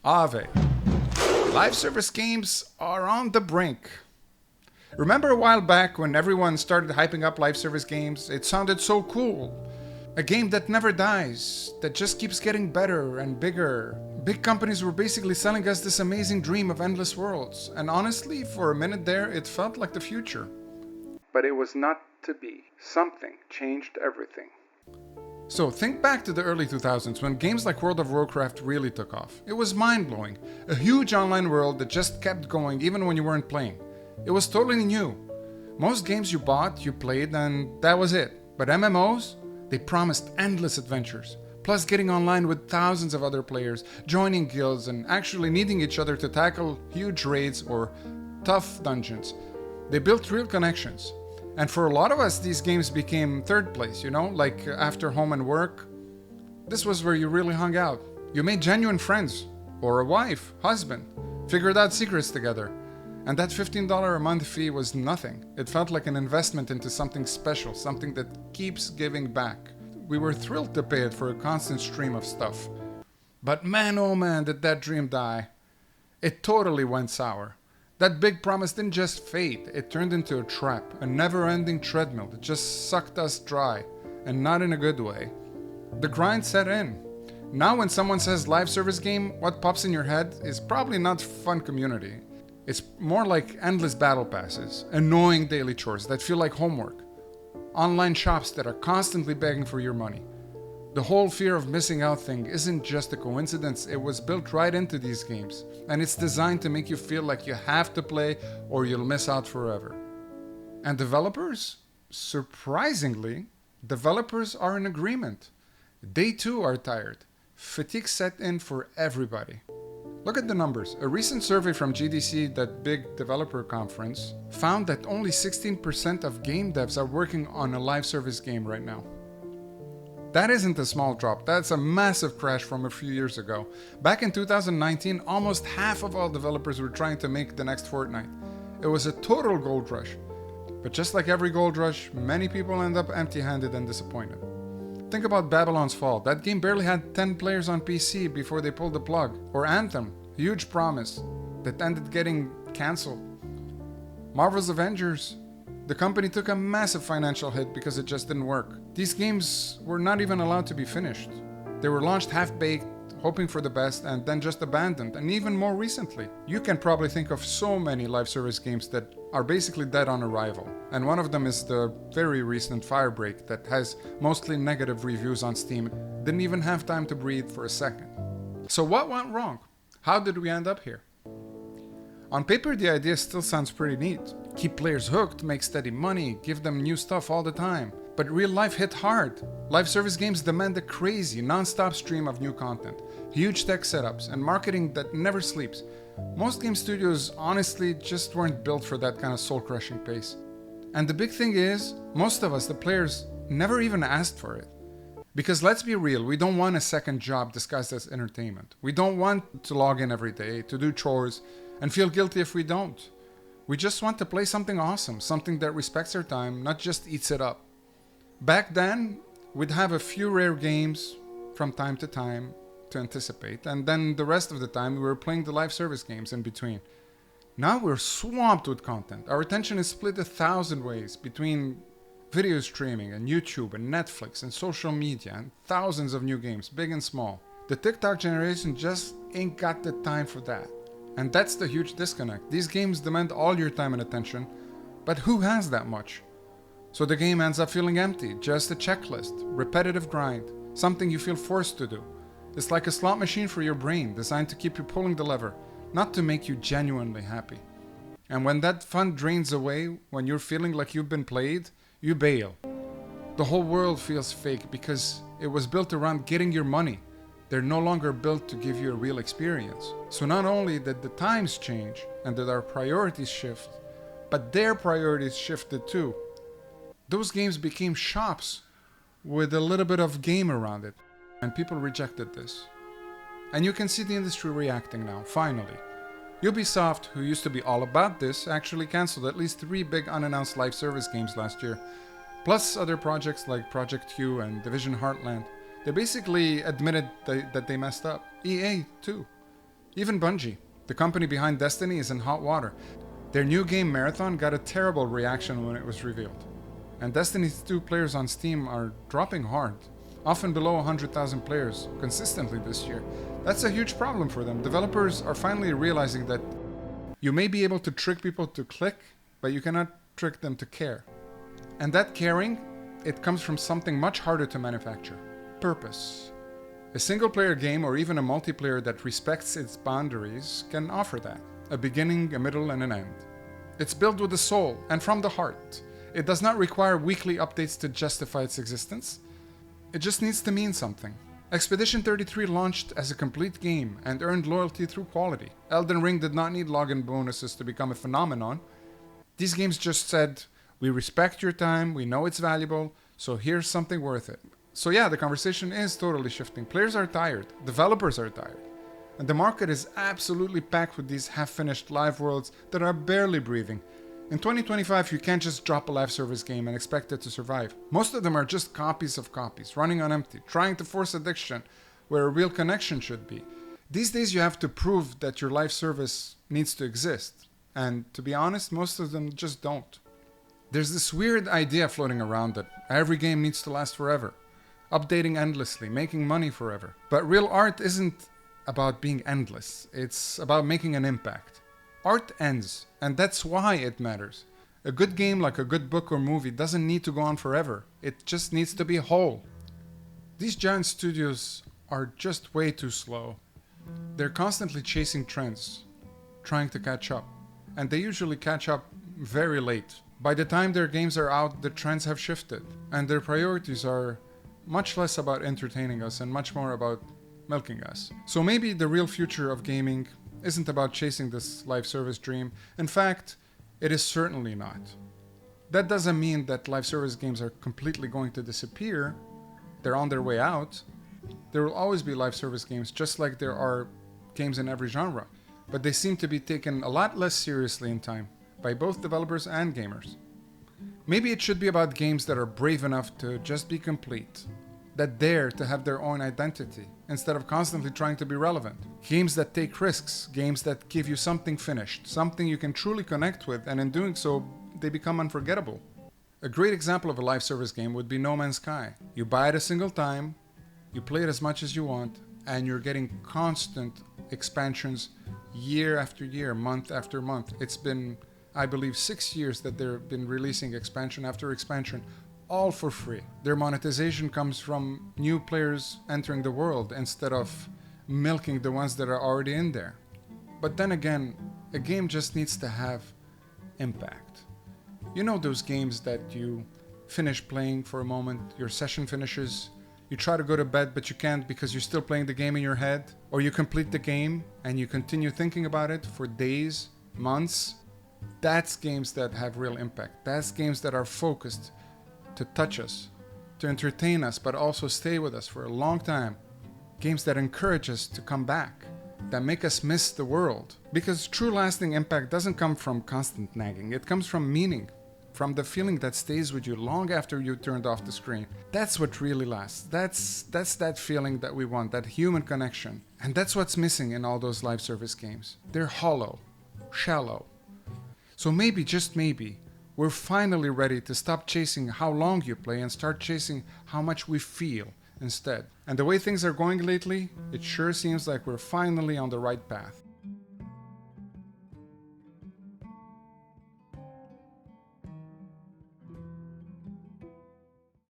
Ave. Live service games are on the brink. Remember a while back when everyone started hyping up live service games? It sounded so cool. A game that never dies, that just keeps getting better and bigger. Big companies were basically selling us this amazing dream of endless worlds, and honestly, for a minute there, it felt like the future. But it was not to be. Something changed everything. So think back to the early 2000s when games like World of Warcraft really took off. It was mind-blowing. A huge online world that just kept going even when you weren't playing. It was totally new. Most games you bought, you played, and that was it. But MMOs? They promised endless adventures. Plus getting online with thousands of other players, joining guilds, and actually needing each other to tackle huge raids or tough dungeons. They built real connections. And for a lot of us, these games became third place, like after home and work. This was where you really hung out. You made genuine friends, or a wife, husband, figured out secrets together. And that $15 a month fee was nothing. It felt like an investment into something special, something that keeps giving back. We were thrilled to pay it for a constant stream of stuff. But man, oh man, did that dream die. It totally went sour. That big promise didn't just fade, it turned into a trap, a never-ending treadmill that just sucked us dry, and not in a good way. The grind set in. Now when someone says live service game, what pops in your head is probably not fun community. It's more like endless battle passes, annoying daily chores that feel like homework, online shops that are constantly begging for your money. The whole fear of missing out thing isn't just a coincidence, it was built right into these games, and it's designed to make you feel like you have to play or you'll miss out forever. And developers? Surprisingly, developers are in agreement. They too are tired. Fatigue set in for everybody. Look at the numbers. A recent survey from GDC, that big developer conference, found that only 16% of game devs are working on a live service game right now. That isn't a small drop, that's a massive crash from a few years ago. Back in 2019, almost half of all developers were trying to make the next Fortnite. It was a total gold rush. But just like every gold rush, many people end up empty-handed and disappointed. Think about Babylon's Fall. That game barely had 10 players on PC before they pulled the plug. Or Anthem, a huge promise that ended getting cancelled. Marvel's Avengers. The company took a massive financial hit because it just didn't work. These games were not even allowed to be finished. They were launched half-baked, hoping for the best, and then just abandoned. And even more recently, you can probably think of so many live service games that are basically dead on arrival. And one of them is the very recent Firebreak that has mostly negative reviews on Steam. Didn't even have time to breathe for a second. So what went wrong? How did we end up here? On paper, the idea still sounds pretty neat. Keep players hooked, make steady money, give them new stuff all the time. But real life hit hard. Live service games demand a crazy, non-stop stream of new content, huge tech setups, and marketing that never sleeps. Most game studios honestly just weren't built for that kind of soul-crushing pace. And the big thing is, most of us, the players, never even asked for it. Because let's be real, we don't want a second job disguised as entertainment. We don't want to log in every day, to do chores, and feel guilty if we don't. We just want to play something awesome, something that respects our time, not just eats it up. Back then, we'd have a few rare games from time to time to anticipate, and then the rest of the time we were playing the live service games in between. Now we're swamped with content. Our attention is split 1,000 ways between video streaming and YouTube and Netflix and social media and thousands of new games, big and small. The TikTok generation just ain't got the time for that. And that's the huge disconnect. These games demand all your time and attention, but who has that much? So the game ends up feeling empty, just a checklist, repetitive grind, something you feel forced to do. It's like a slot machine for your brain, designed to keep you pulling the lever, not to make you genuinely happy. And when that fun drains away, when you're feeling like you've been played, you bail. The whole world feels fake because it was built around getting your money. They're no longer built to give you a real experience. So not only did the times change and did our priorities shift, but their priorities shifted too. Those games became shops with a little bit of game around it, and people rejected this. And you can see the industry reacting now, finally. Ubisoft, who used to be all about this, actually cancelled at least 3 big unannounced live service games last year, plus other projects like Project Q and Division Heartland. They basically admitted that they messed up. EA too. Even Bungie, the company behind Destiny, is in hot water. Their new game Marathon got a terrible reaction when it was revealed. And Destiny's 2 players on Steam are dropping hard, often below 100,000 players consistently this year. That's a huge problem for them. Developers are finally realizing that you may be able to trick people to click, but you cannot trick them to care. And that caring, it comes from something much harder to manufacture: purpose. A single-player game or even a multiplayer that respects its boundaries can offer that: a beginning, a middle, and an end. It's built with the soul and from the heart. It does not require weekly updates to justify its existence. It just needs to mean something. Expedition 33 launched as a complete game and earned loyalty through quality. Elden Ring did not need login bonuses to become a phenomenon. These games just said, we respect your time, we know it's valuable, so here's something worth it. So yeah, the conversation is totally shifting. Players are tired, developers are tired, and the market is absolutely packed with these half-finished live worlds that are barely breathing. In 2025, you can't just drop a live service game and expect it to survive. Most of them are just copies of copies, running on empty, trying to force addiction where a real connection should be. These days you have to prove that your live service needs to exist. And to be honest, most of them just don't. There's this weird idea floating around that every game needs to last forever, updating endlessly, making money forever. But real art isn't about being endless, it's about making an impact. Art ends, and that's why it matters. A good game, like a good book or movie, doesn't need to go on forever. It just needs to be whole. These giant studios are just way too slow. They're constantly chasing trends, trying to catch up. And they usually catch up very late. By the time their games are out, the trends have shifted, and their priorities are much less about entertaining us and much more about milking us. So maybe the real future of gaming isn't about chasing this live service dream. In fact, it is certainly not. That doesn't mean that live service games are completely going to disappear. They're on their way out. There will always be live service games, just like there are games in every genre. But they seem to be taken a lot less seriously in time by both developers and gamers. Maybe it should be about games that are brave enough to just be complete, that dare to have their own identity, instead of constantly trying to be relevant. Games that take risks, games that give you something finished, something you can truly connect with, and in doing so, they become unforgettable. A great example of a live service game would be No Man's Sky. You buy it a single time, you play it as much as you want, and you're getting constant expansions year after year, month after month. It's been, I believe, 6 years that they've been releasing expansion after expansion, all for free. Their monetization comes from new players entering the world instead of milking the ones that are already in there. But then again, a game just needs to have impact. You know those games that you finish playing for a moment, your session finishes, you try to go to bed but you can't because you're still playing the game in your head, or you complete the game and you continue thinking about it for days, months. That's games that have real impact. That's games that are focused to touch us, to entertain us, but also stay with us for a long time. Games that encourage us to come back, that make us miss the world. Because true lasting impact doesn't come from constant nagging. It comes from meaning, from the feeling that stays with you long after you turned off the screen. That's what really lasts. That's that feeling that we want, that human connection. And that's what's missing in all those live service games. They're hollow, shallow. So maybe, just maybe, we're finally ready to stop chasing how long you play and start chasing how much we feel instead. And the way things are going lately, it sure seems like we're finally on the right path.